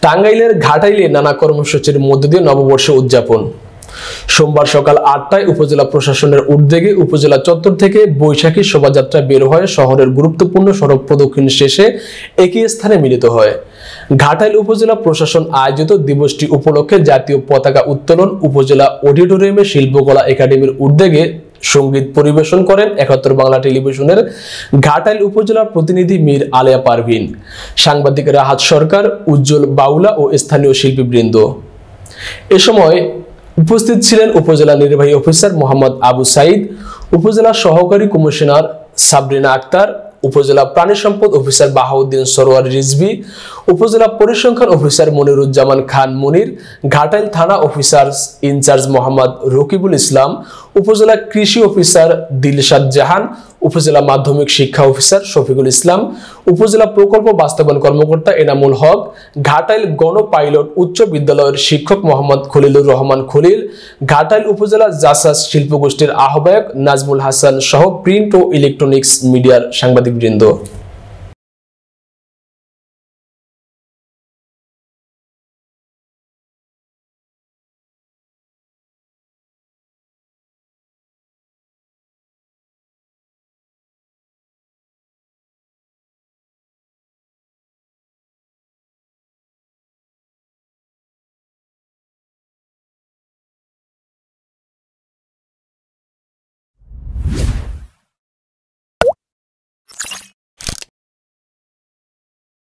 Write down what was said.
টাঙ্গাইলের ঘাটাইলে নানা কর্মসূচির মধ্য দিয়ে নববর্ষ উদযাপন। সোমবার সকাল ৮টায় উপজেলা প্রশাসনের উদ্যোগে উপজেলা চত্বর থেকে বৈশাখী শোভাযাত্রা বের হয়ে শহরের গুরুত্বপূর্ণ সড়ক প্রদক্ষিণ শেষে একই স্থানে মিলিত হয়। ঘাটাইল উপজেলা প্রশাসন আয়োজিত দিবসটি উপলক্ষে জাতীয় পতাকা উত্তোলন উপজেলা অডিটোরিয়ামে শিল্পকলা একাডেমির উদ্যোগে সঙ্গীত পরিবেশন করেন ৭১ বাংলা টেলিভিশনের ঘাটাইল উপজেলার প্রতিনিধি মীর আলেয়া পারভিন, সাংবাদিক রাহাত সরকার, উজ্জ্বল বাউলা ও স্থানীয় শিল্পীবৃন্দ। এ সময় উপস্থিত ছিলেন উপজেলা নির্বাহী অফিসার মোহাম্মদ আবু সাইদ, উপজেলা সহকারী কমিশনার সাবরিনা আক্তার, উপজেলা প্রাণী সম্পদ অফিসার বাহাউদ্দিন সরোয়ার রিজভী, উপজেলা পরিসংখ্যান অফিসার মনিরুজ্জামান খান মনির, ঘাটাইল থানা অফিসার ইনচার্জ মোহাম্মদ রকিবুল ইসলাম, উপজেলা কৃষি অফিসার দিলশাদ জাহান, উপজেলা মাধ্যমিক শিক্ষা অফিসার শফিকুল ইসলাম, উপজেলা প্রকল্প বাস্তবায়ন কর্মকর্তা এনামুল হক, ঘাটাইল গণ পাইলট উচ্চ বিদ্যালয়ের শিক্ষক মোহাম্মদ খলিলুর রহমান খলিল, ঘাটাইল উপজেলা জাসাস শিল্পগোষ্ঠীর আহ্বায়ক নাজমুল হাসান সহ প্রিন্ট ও ইলেকট্রনিক্স মিডিয়ার সাংবাদিকবৃন্দ।